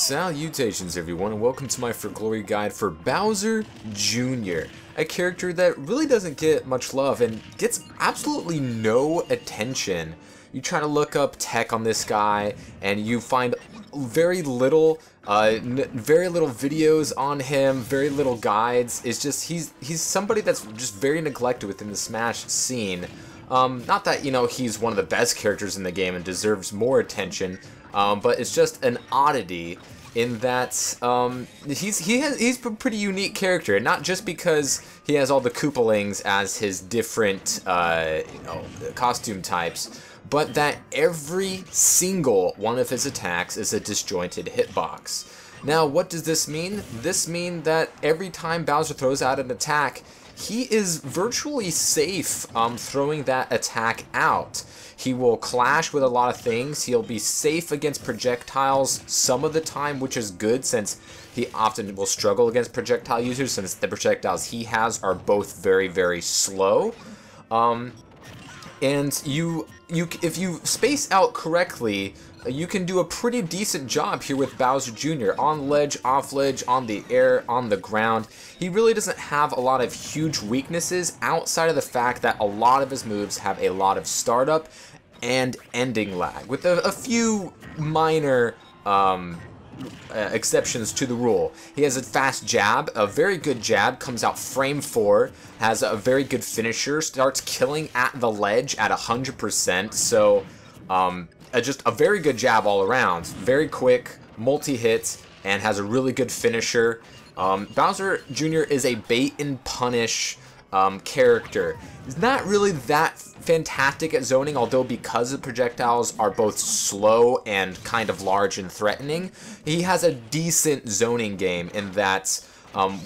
Salutations everyone, and welcome to my For Glory guide for Bowser Jr., a character that really doesn't get much love and gets absolutely no attention. You try to look up tech on this guy, and you find very little videos on him, very little guides. It's just he's somebody that's just very neglected within the Smash scene. Not that, you know, he's one of the best characters in the game and deserves more attention, but it's just an oddity in that he's a pretty unique character, and not just because he has all the Koopalings as his different costume types, but that every single one of his attacks is a disjointed hitbox. Now, what does this mean? This means that every time Bowser throws out an attack, he is virtually safe throwing that attack out. He will clash with a lot of things. He'll be safe against projectiles some of the time, which is good since he often will struggle against projectile users since the projectiles he has are both very, very slow. And if you space out correctly, you can do a pretty decent job here with Bowser Jr. On ledge, off ledge, on the air, on the ground. He really doesn't have a lot of huge weaknesses outside of the fact that a lot of his moves have a lot of startup and ending lag, with a few minor exceptions to the rule. He has a fast jab, a very good jab, comes out frame 4, has a very good finisher, starts killing at the ledge at 100%, so just a very good jab all around. Very quick, multi-hit, and has a really good finisher. Bowser Jr. is a bait and punish character. He's not really that fantastic at zoning, although because the projectiles are both slow and kind of large and threatening, he has a decent zoning game in that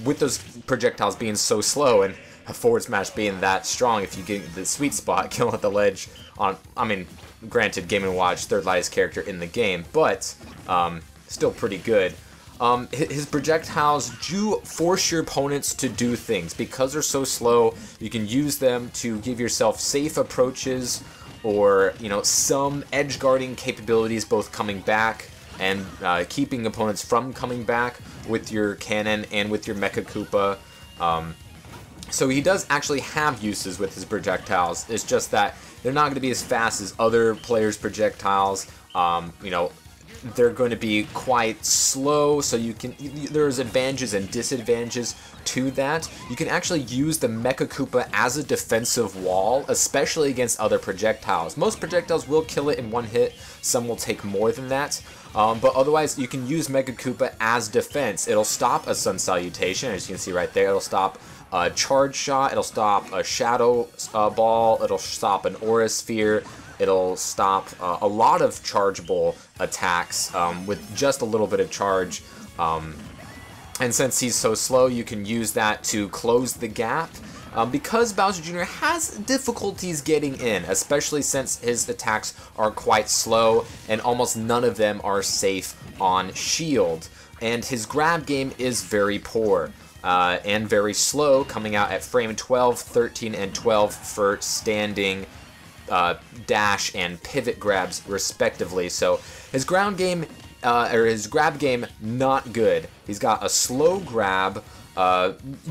with those projectiles being so slow and a forward smash being that strong, if you get the sweet spot, killing at the ledge on, I mean, granted, Game & Watch, third lightest character in the game, but still pretty good. His projectiles do force your opponents to do things. Because they're so slow, you can use them to give yourself safe approaches or, you know, some edge guarding capabilities, both coming back and keeping opponents from coming back with your cannon and with your Mecha Koopa. So he does actually have uses with his projectiles. It's just that they're not going to be as fast as other players' projectiles. You know, they're going to be quite slow, so there's advantages and disadvantages to that. You can actually use the Mecha Koopa as a defensive wall, especially against other projectiles. Most projectiles will kill it in one hit, some will take more than that. But otherwise, you can use Mecha Koopa as defense. It'll stop a Sun Salutation, as you can see right there. It'll stop a Charge Shot, it'll stop a Shadow Ball, it'll stop an Aura Sphere, it'll stop a lot of chargeable attacks with just a little bit of charge. And since he's so slow, you can use that to close the gap. Because Bowser Jr. has difficulties getting in, especially since his attacks are quite slow and almost none of them are safe on shield. And his grab game is very poor. And very slow, coming out at frame 12, 13, and 12 for standing, dash, and pivot grabs, respectively. So his ground game, or his grab game, not good. He's got a slow grab,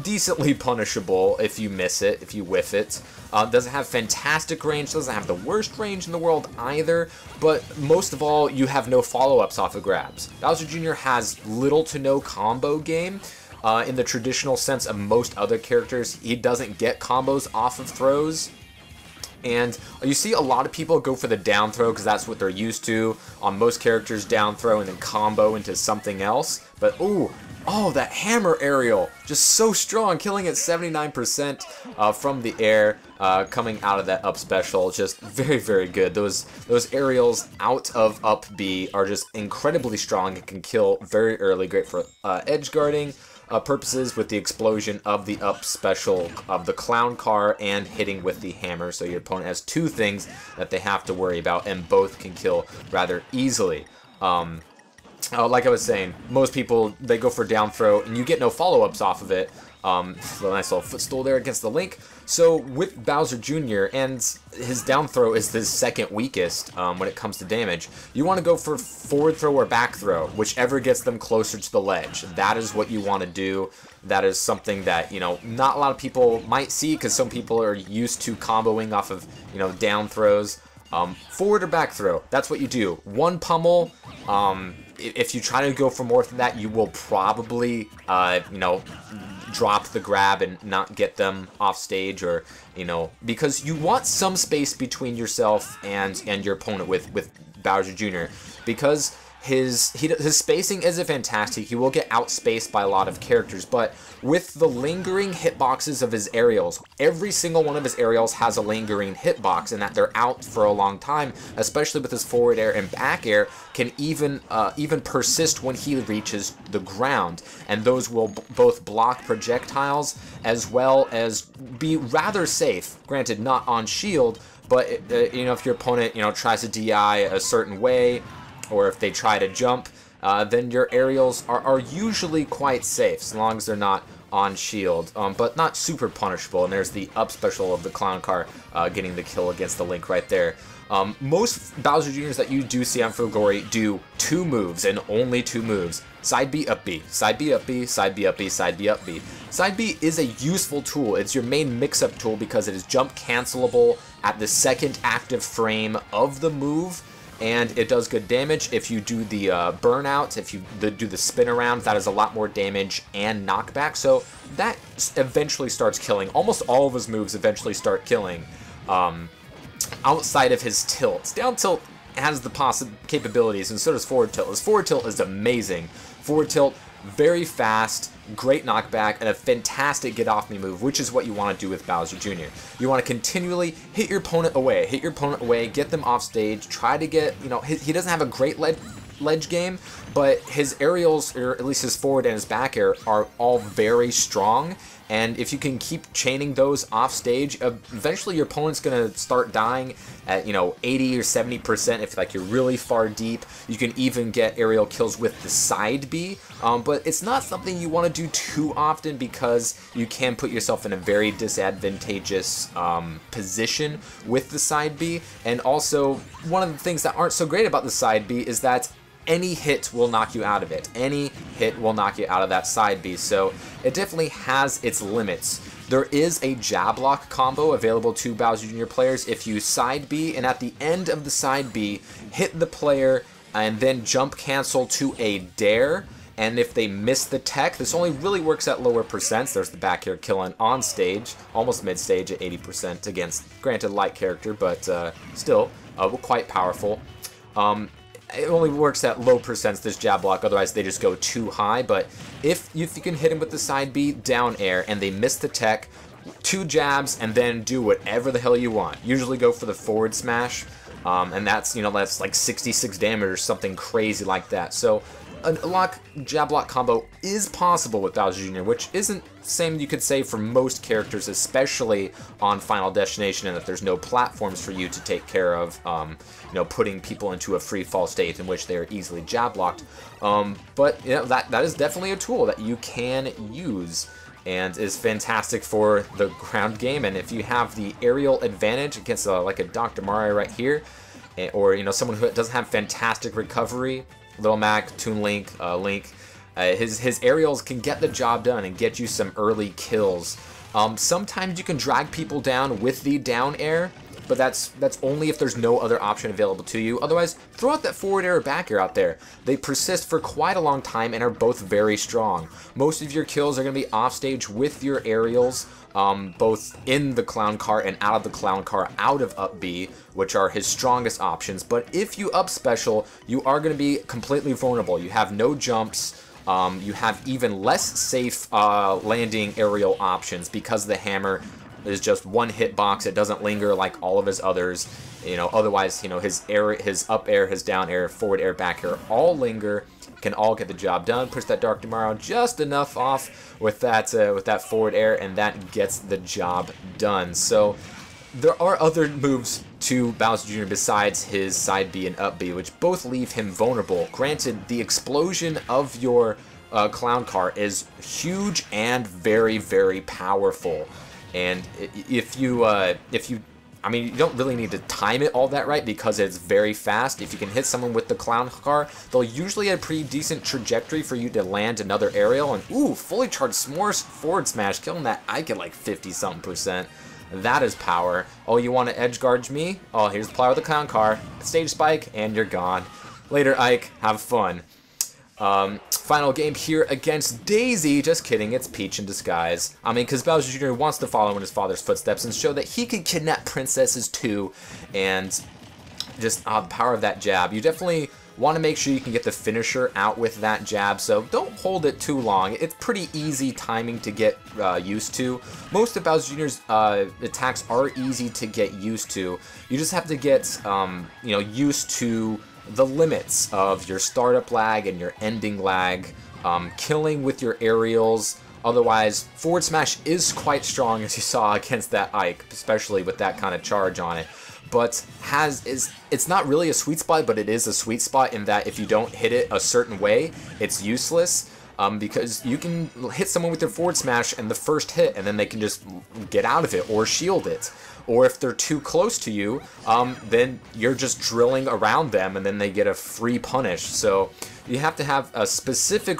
decently punishable if you miss it, if you whiff it. Doesn't have fantastic range, doesn't have the worst range in the world either, but most of all, you have no follow-ups off of grabs. Bowser Jr. has little to no combo game. In the traditional sense of most other characters, he doesn't get combos off of throws. And you see a lot of people go for the down throw because that's what they're used to. On most characters, down throw and then combo into something else. But oh, that hammer aerial, just so strong, killing at 79% from the air, coming out of that up special, just very, very good. Those aerials out of up B are just incredibly strong and can kill very early, great for edge guarding purposes with the explosion of the up special of the clown car and hitting with the hammer, so your opponent has two things that they have to worry about, and both can kill rather easily. Like I was saying, most people, they go for down throw, and you get no follow-ups off of it. So a nice little footstool there against the Link. So with Bowser Jr., and his down throw is the second weakest when it comes to damage, you want to go for forward throw or back throw, whichever gets them closer to the ledge. That is what you want to do. That is something that, you know, not a lot of people might see, because some people are used to comboing off of, you know, down throws. Forward or back throw, that's what you do. One pummel, if you try to go for more than that, you will probably, you know, drop the grab and not get them off stage, or, you know, because you want some space between yourself and your opponent with Bowser Jr. because his spacing isn't fantastic. He will get outspaced by a lot of characters, but with the lingering hitboxes of his aerials, every single one of his aerials has a lingering hitbox, and that they're out for a long time, especially with his forward air and back air, can even persist when he reaches the ground, and those will both block projectiles as well as be rather safe. Granted, not on shield, but you know, if your opponent, you know, tries to DI a certain way, or if they try to jump, then your aerials are usually quite safe, as long as they're not on shield, but not super punishable. And there's the up special of the clown car getting the kill against the Link right there. Most Bowser Jr.'s that you do see on Fugori do 2 moves, and only 2 moves. Side B, up B, side B, up B, side B, up B, side B, up B. Side B is a useful tool. It's your main mix-up tool because it is jump cancelable at the second active frame of the move, and it does good damage. If you do the burnout, if you do the spin around, that is a lot more damage and knockback, so that eventually starts killing. Almost all of his moves eventually start killing, outside of his tilts. Down tilt has the capabilities, and so does forward tilt. His forward tilt is amazing. Forward tilt, very fast, great knockback, and a fantastic get-off-me move, which is what you want to do with Bowser Jr. You want to continually hit your opponent away, get them off stage, try to get, you know, he doesn't have a great ledge game, but his aerials, or at least his forward and his back air, are all very strong, and if you can keep chaining those off stage, eventually your opponent's going to start dying at, you know, 80 or 70% if, like, you're really far deep. You can even get aerial kills with the side B, but it's not something you want to do too often because you can put yourself in a very disadvantageous position with the side B. And also, one of the things that aren't so great about the side B is that any hit will knock you out of it. Any hit will knock you out of that side B, so it definitely has its limits. There is a jab lock combo available to Bowser Jr. players. If you side B, and at the end of the side B, hit the player and then jump cancel to a dare, and if they miss the tech, this only really works at lower percents. There's the back air killing on stage, almost mid stage at 80% against, granted, light character, but still quite powerful. It only works at low percents, this jab block, otherwise they just go too high. But if you can hit him with the side B, down air, and they miss the tech, 2 jabs, and then do whatever the hell you want. Usually go for the forward smash, and that's, you know, that's like 66 damage or something crazy like that. So a jab lock combo is possible with Bowser Jr., which isn't the same you could say for most characters, especially on Final Destination, and that there's no platforms for you to take care of, you know, putting people into a free fall state in which they are easily jab locked. But you know, that is definitely a tool that you can use and is fantastic for the ground game. And if you have the aerial advantage against like a Dr. Mario right here, or, you know, someone who doesn't have fantastic recovery, Little Mac, Toon Link, his aerials can get the job done and get you some early kills. Sometimes you can drag people down with the down air, but that's only if there's no other option available to you. Otherwise, throw out that forward air or back air out there. They persist for quite a long time and are both very strong. Most of your kills are going to be offstage with your aerials, both in the clown car and out of the clown car, out of up B, which are his strongest options. But if you up special, you are going to be completely vulnerable. You have no jumps. You have even less safe landing aerial options because the hammer is just one hitbox. It doesn't linger like all of his others. You know, otherwise, you know, his up air, his down air, forward air, back air all linger, can all get the job done. Push that Dark Tomorrow just enough off with that forward air, and that gets the job done. So there are other moves to Bowser Jr. besides his side B and up B, which both leave him vulnerable. Granted, the explosion of your clown car is huge and very, very powerful. And if you, I mean, you don't really need to time it all that right because it's very fast. If you can hit someone with the clown car, they'll usually have a pretty decent trajectory for you to land another aerial. And ooh, fully charged s'mores forward smash, killing that Ike at like 50-something%. That is power. Oh, you want to edge guard me? Oh, here's the player with the clown car. Stage spike, and you're gone. Later, Ike. Have fun. Final game here against Daisy. Just kidding, it's Peach in disguise. I mean, because Bowser Jr. wants to follow in his father's footsteps and show that he can kidnap princesses too. And just the power of that jab. You definitely want to make sure you can get the finisher out with that jab, so don't hold it too long. It's pretty easy timing to get used to. Most of Bowser Jr.'s attacks are easy to get used to. You just have to get you know, used to the limits of your startup lag and your ending lag, killing with your aerials. Otherwise, forward smash is quite strong, as you saw against that Ike, especially with that kind of charge on it. But it's not really a sweet spot, but it is a sweet spot in that if you don't hit it a certain way, it's useless. Because you can hit someone with their forward smash and the first hit, and then they can just get out of it or shield it. Or if they're too close to you, then you're just drilling around them, and then they get a free punish. So you have to have a specific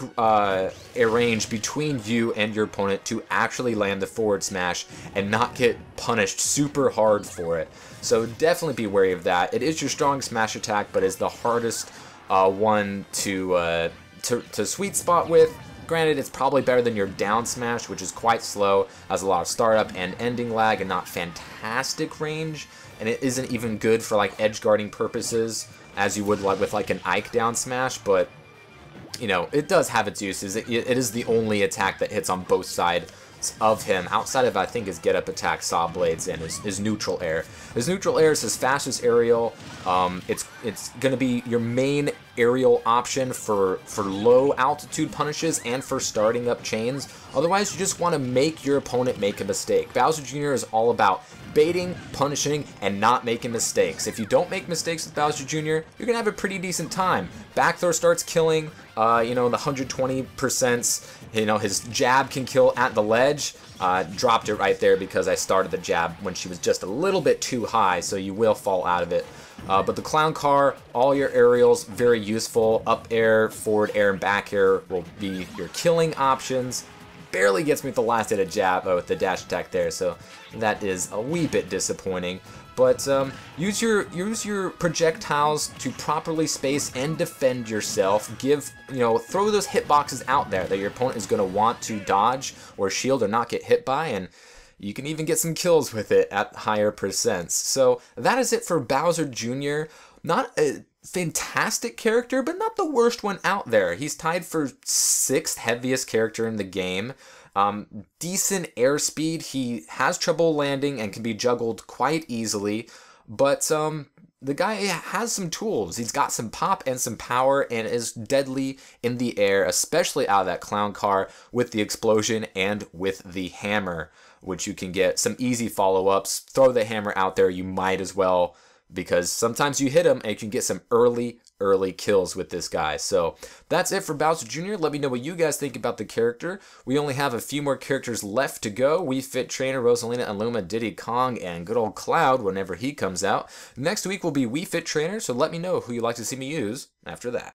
range between you and your opponent to actually land the forward smash and not get punished super hard for it. So definitely be wary of that. It is your strong smash attack, but it's the hardest one to sweet spot with. Granted, it's probably better than your down smash, which is quite slow, has a lot of startup and ending lag and not fantastic range, and it isn't even good for like edge guarding purposes as you would like with like an Ike down smash, but you know, it does have its uses. It is the only attack that hits on both sides of him, outside of I think his get up attack, saw blades, and his neutral air. His neutral air is his fastest aerial. It's gonna be your main aerial option for low altitude punishes and for starting up chains. Otherwise, you just want to make your opponent make a mistake. Bowser Jr. is all about baiting, punishing, and not making mistakes. If you don't make mistakes with Bowser Jr., you're gonna have a pretty decent time. Back throw starts killing, you know, the 120%. You know, his jab can kill at the ledge. Dropped it right there because I started the jab when she was just a little bit too high, so you will fall out of it. But the clown car, all your aerials, very useful. Up air, forward air, and back air will be your killing options. Barely gets me with the last hit of jab with the dash attack there, so that is a wee bit disappointing. But use your projectiles to properly space and defend yourself. Throw those hitboxes out there that your opponent is going to want to dodge or shield or not get hit by, and you can even get some kills with it at higher percents. So that is it for Bowser Jr. Not a fantastic character, but not the worst one out there. He's tied for 6th heaviest character in the game. Decent airspeed. He has trouble landing and can be juggled quite easily, but the guy has some tools. He's got some pop and some power and is deadly in the air, especially out of that clown car with the explosion and with the hammer, which you can get some easy follow-ups. Throw the hammer out there, you might as well, because sometimes you hit him and you can get some early kills with this guy. So that's it for Bowser Jr. Let me know what you guys think about the character. We only have a few more characters left to go. Wii Fit Trainer, Rosalina and Luma, Diddy Kong, and good old Cloud whenever he comes out. Next week will be Wii Fit Trainer, so let me know who you'd like to see me use after that.